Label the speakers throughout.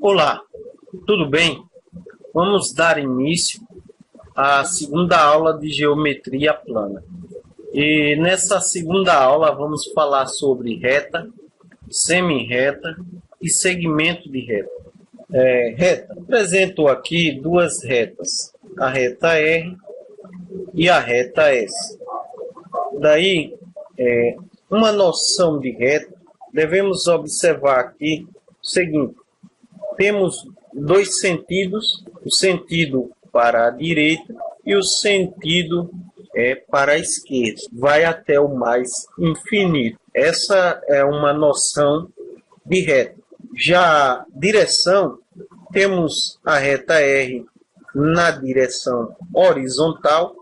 Speaker 1: Olá, tudo bem? Vamos dar início à segunda aula de geometria plana. E nessa segunda aula vamos falar sobre reta, semi-reta e segmento de reta. Reta. Apresento aqui duas retas, a reta R e a reta S. Daí, uma noção de reta, devemos observar aqui o seguinte: temos dois sentidos, o sentido para a direita e o sentido para a esquerda, vai até o mais infinito. Essa é uma noção de reta. Já a direção, temos a reta R na direção horizontal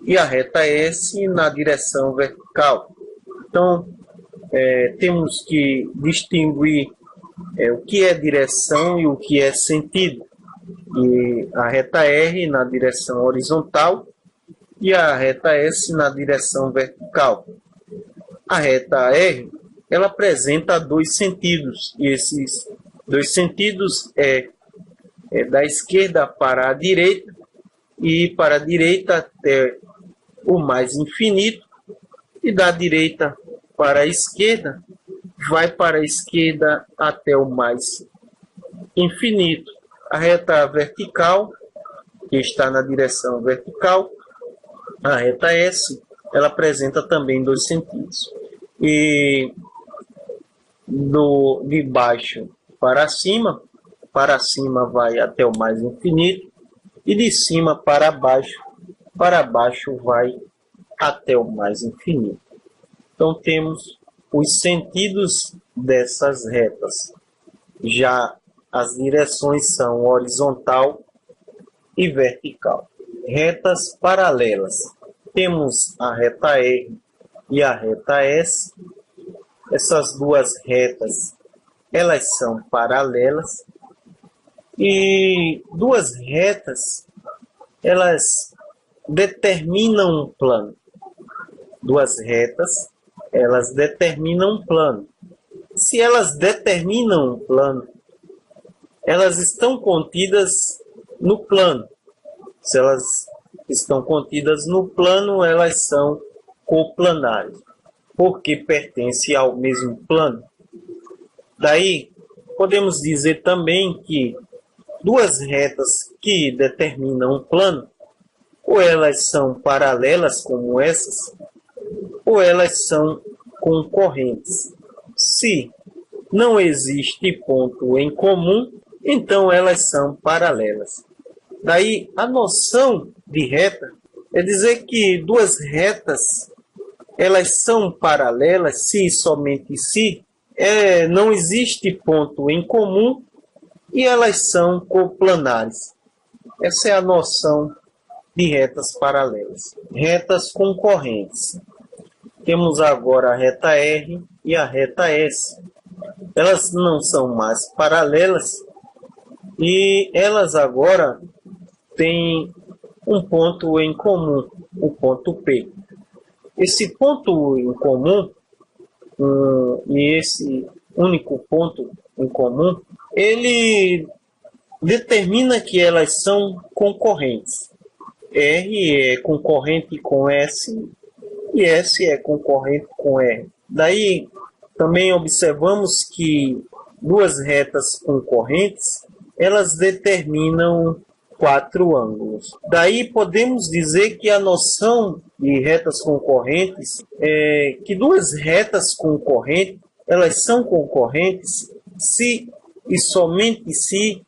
Speaker 1: e a reta S na direção vertical. Então, temos que distinguir o que é direção e o que é sentido. E a reta R na direção horizontal e a reta S na direção vertical. A reta R, ela apresenta dois sentidos, e esses dois sentidos é da esquerda para a direita e para a direita até o mais infinito, e da direita para a esquerda vai para a esquerda até o mais infinito. A reta vertical, que está na direção vertical, a reta S, ela apresenta também dois sentidos. E de baixo para cima vai até o mais infinito, e de cima para baixo vai até o mais infinito. Então temos os sentidos dessas retas. Já as direções são horizontal e vertical. Retas paralelas. Temos a reta R e a reta S. Essas duas retas, elas são paralelas. E duas retas, elas determinam um plano. Duas retas, elas determinam um plano. Se elas determinam um plano, elas estão contidas no plano. Se elas estão contidas no plano, elas são coplanares, porque pertencem ao mesmo plano. Daí, podemos dizer também que duas retas que determinam um plano, ou elas são paralelas como essas, ou elas são concorrentes. Se não existe ponto em comum, então elas são paralelas. Daí, a noção de reta é dizer que duas retas, elas são paralelas se e somente se não existe ponto em comum e elas são coplanares. Essa é a noção de retas paralelas. Retas concorrentes. Temos agora a reta R e a reta S. Elas não são mais paralelas e elas agora têm um ponto em comum, o ponto P. Esse ponto em comum, e esse único ponto em comum, ele determina que elas são concorrentes. R é concorrente com S e S é concorrente com R. Daí, também observamos que duas retas concorrentes, elas determinam quatro ângulos. Daí, podemos dizer que a noção de retas concorrentes é que duas retas concorrentes, elas são concorrentes se e somente se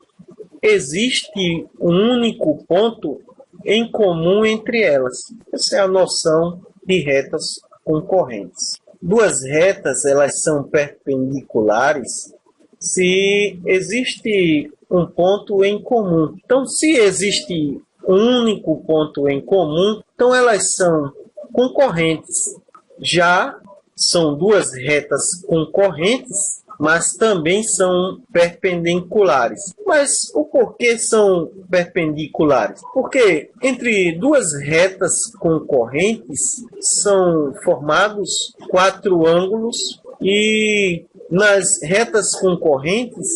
Speaker 1: existe um único ponto em comum entre elas. Essa é a noção de retas concorrentes. Duas retas, elas são perpendiculares se existe um ponto em comum. Então, se existe um único ponto em comum, então elas são concorrentes. Já são duas retas concorrentes, mas também são perpendiculares. Mas o porquê são perpendiculares? Porque entre duas retas concorrentes são formados quatro ângulos e nas retas concorrentes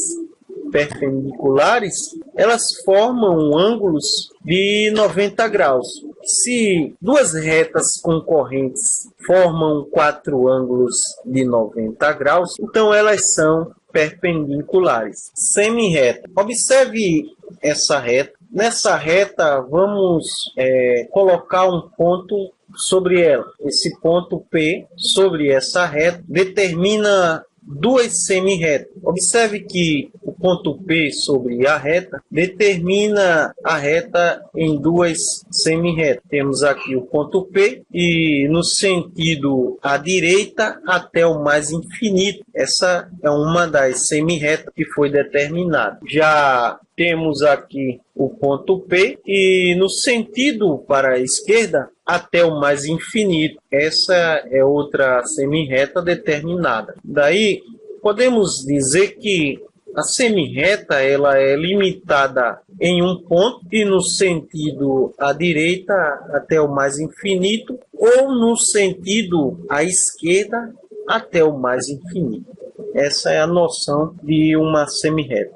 Speaker 1: perpendiculares, elas formam ângulos de 90 graus. Se duas retas concorrentes formam 4 ângulos de 90 graus, então elas são perpendiculares. Semi-reta. Observe essa reta. Nessa reta, vamos colocar um ponto sobre ela. Esse ponto P sobre essa reta determina duas semi-retas. Observe que o ponto P sobre a reta determina a reta em duas semi-retas. Temos aqui o ponto P e no sentido à direita até o mais infinito. Essa é uma das semi-retas que foi determinada. Já temos aqui o ponto P e no sentido para a esquerda até o mais infinito. Essa é outra semi-reta determinada. Daí podemos dizer que a semi-reta ela é limitada em um ponto e no sentido à direita até o mais infinito ou no sentido à esquerda até o mais infinito. Essa é a noção de uma semi-reta.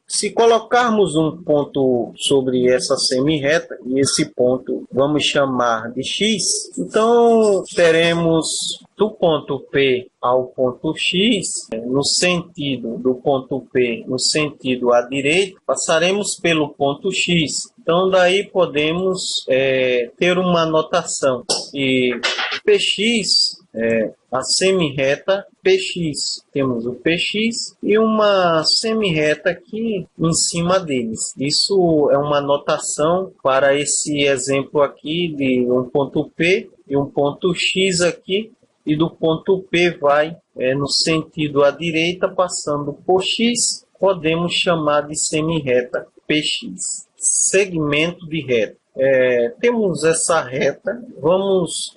Speaker 1: Se colocarmos um ponto sobre essa semi-reta, e esse ponto vamos chamar de x, então teremos do ponto P ao ponto x, no sentido do ponto P, no sentido à direita, passaremos pelo ponto x. Então, daí podemos ter uma notação. E Px a semi-reta PX. Temos o PX e uma semi-reta aqui em cima deles. Isso é uma notação para esse exemplo aqui de um ponto P e um ponto X aqui. E do ponto P vai no sentido à direita, passando por X, podemos chamar de semi-reta PX. Segmento de reta. Temos essa reta, vamos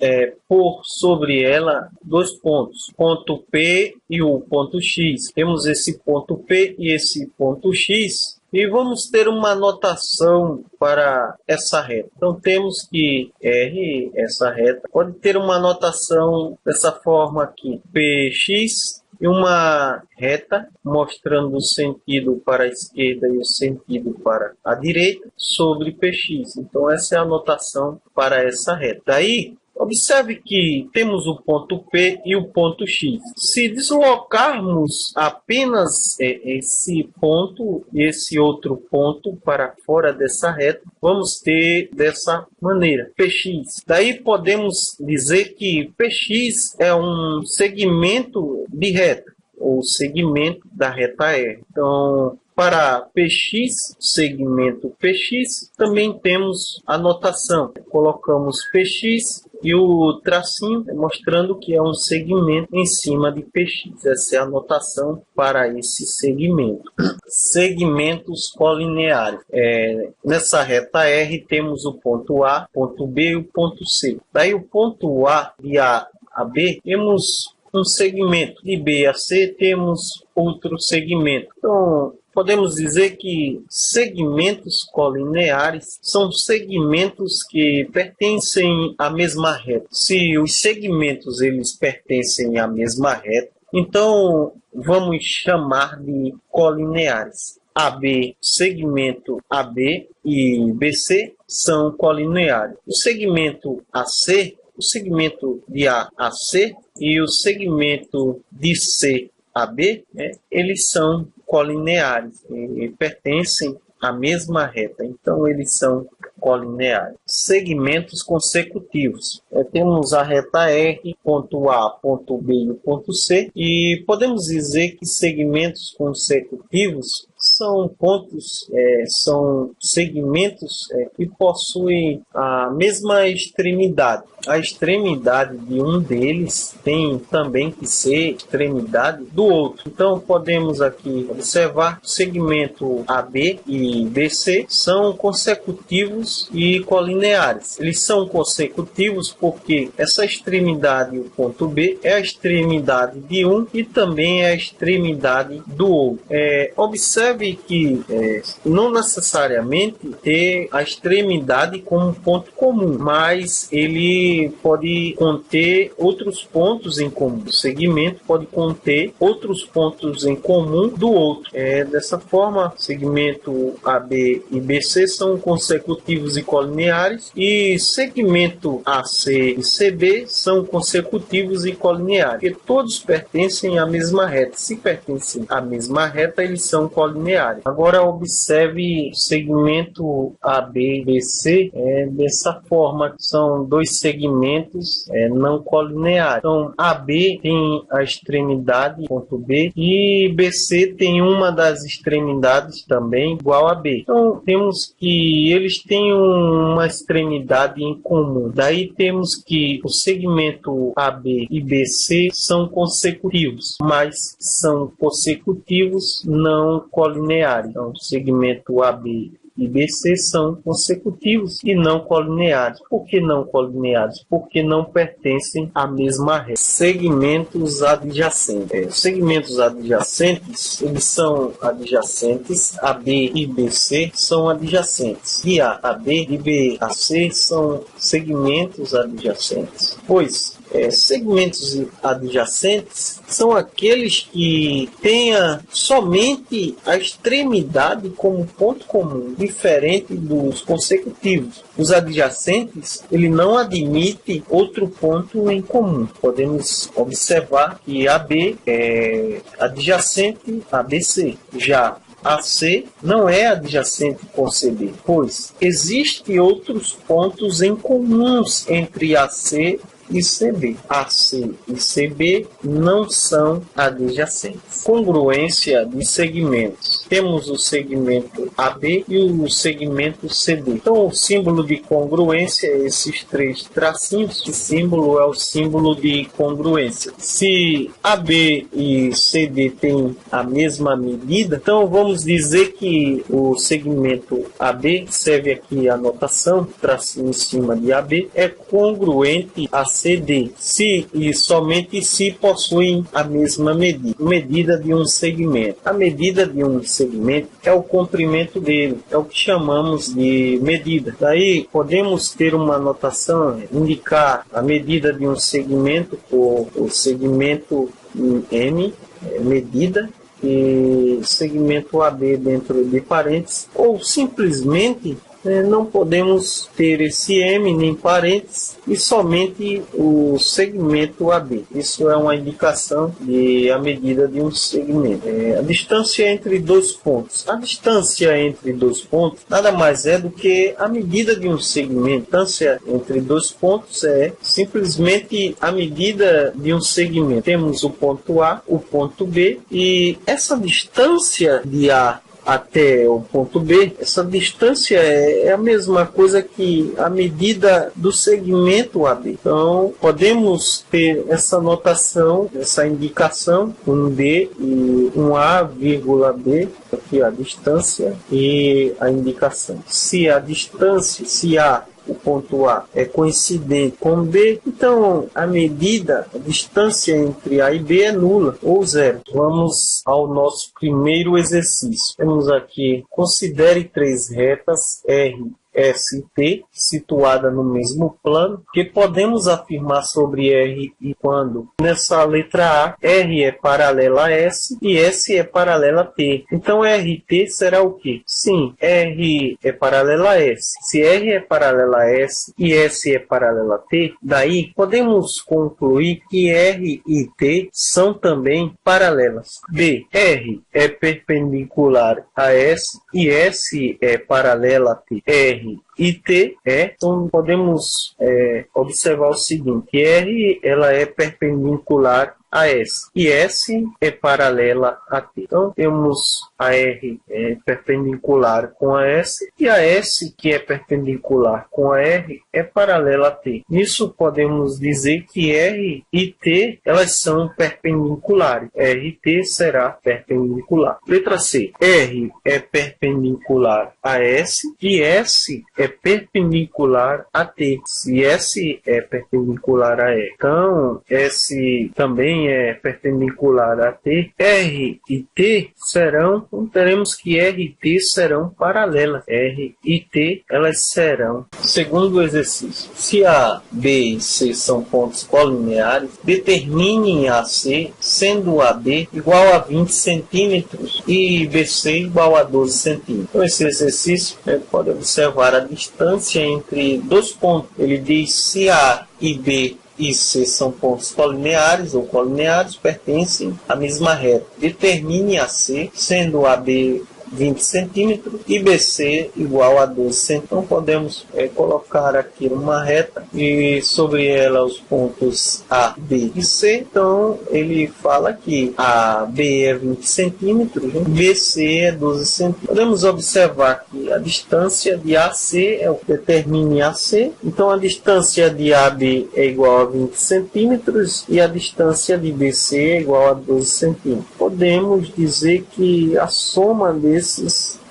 Speaker 1: pôr sobre ela dois pontos, ponto P e o ponto X. Temos esse ponto P e esse ponto X e vamos ter uma notação para essa reta. Então temos que R, essa reta, pode ter uma notação dessa forma aqui, PX e uma reta mostrando o sentido para a esquerda e o sentido para a direita sobre PX. Então essa é a notação para essa reta. Daí, observe que temos o ponto P e o ponto X. Se deslocarmos apenas esse ponto e esse outro ponto para fora dessa reta, vamos ter dessa maneira, PX. Daí podemos dizer que PX é um segmento de reta, ou segmento da reta R. Então, para PX, segmento PX, também temos a notação. Colocamos PX e o tracinho mostrando que é um segmento em cima de PX. Essa é a notação para esse segmento. Segmentos colineares. Nessa reta R temos o ponto A, ponto B e o ponto C. Daí o ponto A, de A a B, temos um segmento. De B a C temos outro segmento. Então, podemos dizer que segmentos colineares são segmentos que pertencem à mesma reta. Se os segmentos eles pertencem à mesma reta, então vamos chamar de colineares. AB, segmento AB e BC são colineares. O segmento AC, o segmento de A a C e o segmento de C a B, eles são colineares e pertencem à mesma reta. Então, eles são colineares. Segmentos consecutivos. Temos a reta R, ponto A, ponto B e o ponto C. E podemos dizer que segmentos consecutivos são pontos, são segmentos que possuem a mesma extremidade. A extremidade de um deles tem também que ser extremidade do outro. Então podemos aqui observar que o segmento AB e BC são consecutivos e colineares. colineares. Eles são consecutivos porque essa extremidade, o ponto B, é a extremidade de um e também é a extremidade do outro. Observe que não necessariamente ter a extremidade como ponto comum, mas ele pode conter outros pontos em comum. O segmento pode conter outros pontos em comum do outro. Dessa forma, segmento AB e BC são consecutivos e colineares, e segmento AC e CB são consecutivos e colineares, porque todos pertencem à mesma reta. Se pertencem à mesma reta, eles são colineares. Agora observe o segmento AB e BC dessa forma, são dois segmentos não colineares. Então AB tem a extremidade, ponto B, e BC tem uma das extremidades também igual a B. Então temos que eles têm uma extremidade em comum. Daí temos que o segmento AB e BC são consecutivos, mas são consecutivos não colineares. Então o segmento AB e BC são consecutivos e não colineares. Por que não colineares? Porque não pertencem à mesma reta. Segmentos adjacentes. Segmentos adjacentes, eles são adjacentes. AB e BC são adjacentes. E AB e BAC são segmentos adjacentes. Pois segmentos adjacentes são aqueles que tenham somente a extremidade como ponto comum, diferente dos consecutivos. Os adjacentes, ele não admite outro ponto em comum. Podemos observar que AB é adjacente a BC. Já AC não é adjacente com CB, pois existem outros pontos em comuns entre AC e CB. AC e CB não são adjacentes. Congruência de segmentos. Temos o segmento AB e o segmento CD. Então, o símbolo de congruência é esses três tracinhos. O símbolo é o símbolo de congruência. Se AB e CD têm a mesma medida, então vamos dizer que o segmento AB, serve aqui a notação, tracinho em cima de AB, é congruente a CD, se e somente se possuem a mesma medida de um segmento. A medida de um segmento é o comprimento dele, é o que chamamos de medida. Daí podemos ter uma notação, indicar a medida de um segmento por o segmento em M, medida, e segmento AB dentro de parênteses, ou simplesmente não podemos ter esse M nem parênteses e somente o segmento AB. Isso é uma indicação de a medida de um segmento. A distância entre dois pontos. A distância entre dois pontos nada mais é do que a medida de um segmento. A distância entre dois pontos é simplesmente a medida de um segmento. Temos o ponto A, o ponto B, e essa distância de A até o ponto B, essa distância é a mesma coisa que a medida do segmento AB. Então, podemos ter essa notação, essa indicação, um B e um A, vírgula B, aqui a distância e a indicação. Se a distância, se A, o ponto A é coincidente com B, então a medida, a distância entre A e B é nula ou zero. Vamos ao nosso primeiro exercício. Temos aqui, considere três retas R, S e T situada no mesmo plano, que podemos afirmar sobre R e quando nessa letra A, R é paralela a S e S é paralela a T. Então R e T será o quê? Sim, R é paralela a S. Se R é paralela a S e S é paralela a T, daí podemos concluir que R e T são também paralelas. B, R é perpendicular a S e S é paralela a T. R e T então podemos observar o seguinte, que R ela é perpendicular a S e S é paralela a T. Então temos a R perpendicular com a S e a S que é perpendicular com a R é paralela a T. Nisso podemos dizer que R e T elas são perpendiculares. R e T será perpendicular. Letra C. R é perpendicular a S e S é perpendicular a T. Se S é perpendicular a E, então S também é perpendicular a T. R e T serão, então teremos que R e T serão paralelas. R e T, elas serão, segundo o exercício, se A, B e C são pontos colineares, determine AC, sendo AB igual a 20 centímetros e BC igual a 12 centímetros. Então, esse exercício, pode observar a distância entre dois pontos. Ele diz se A e B e C são pontos colineares ou colineares, pertencem à mesma reta. Determine AC, sendo AB 20 centímetros e BC igual a 12 centímetros. Então podemos colocar aqui uma reta e sobre ela os pontos A, B e C. Então ele fala que AB é 20 centímetros, BC é 12 centímetros. Podemos observar que a distância de AC é o que determine AC. Então a distância de AB é igual a 20 centímetros e a distância de BC é igual a 12 centímetros. Podemos dizer que a soma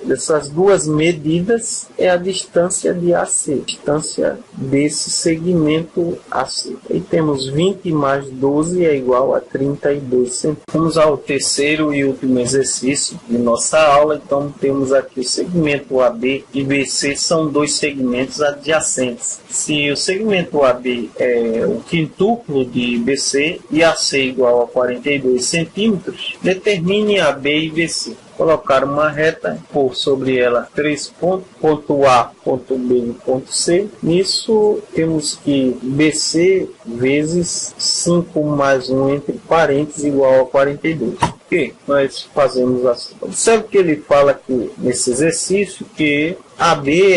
Speaker 1: dessas duas medidas é a distância de AC, distância desse segmento AC. E temos 20 mais 12 é igual a 32 centímetros. Vamos ao terceiro e último exercício de nossa aula. Então temos aqui o segmento AB e BC são dois segmentos adjacentes. Se o segmento AB é o quintuplo de BC e AC igual a 42 centímetros, determine AB e BC. Colocar uma reta, pôr sobre ela 3 pontos, ponto A, ponto B e ponto C. Nisso temos que BC vezes 5 mais 1 entre parênteses igual a 42. Ok? Nós fazemos assim. Observe que ele fala aqui nesse exercício que AB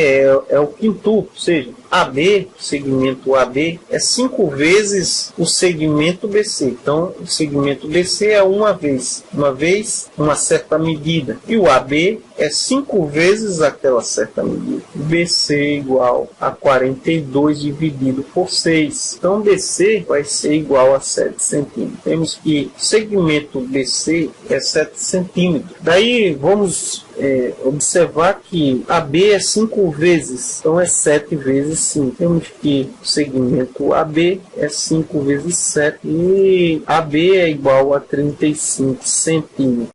Speaker 1: é o quintuplo, ou seja, AB, o segmento AB, é 5 vezes o segmento BC. Então, o segmento BC é uma vez, uma certa medida. E o AB é 5 vezes aquela certa medida. BC igual a 42 dividido por 6. Então, BC vai ser igual a 7 centímetros. Temos que o segmento BC é 7 centímetros. Daí, vamos observar que AB é 5 vezes, então é 7 vezes 5. Temos que o segmento AB é 5 vezes 7 e AB é igual a 35 centímetros.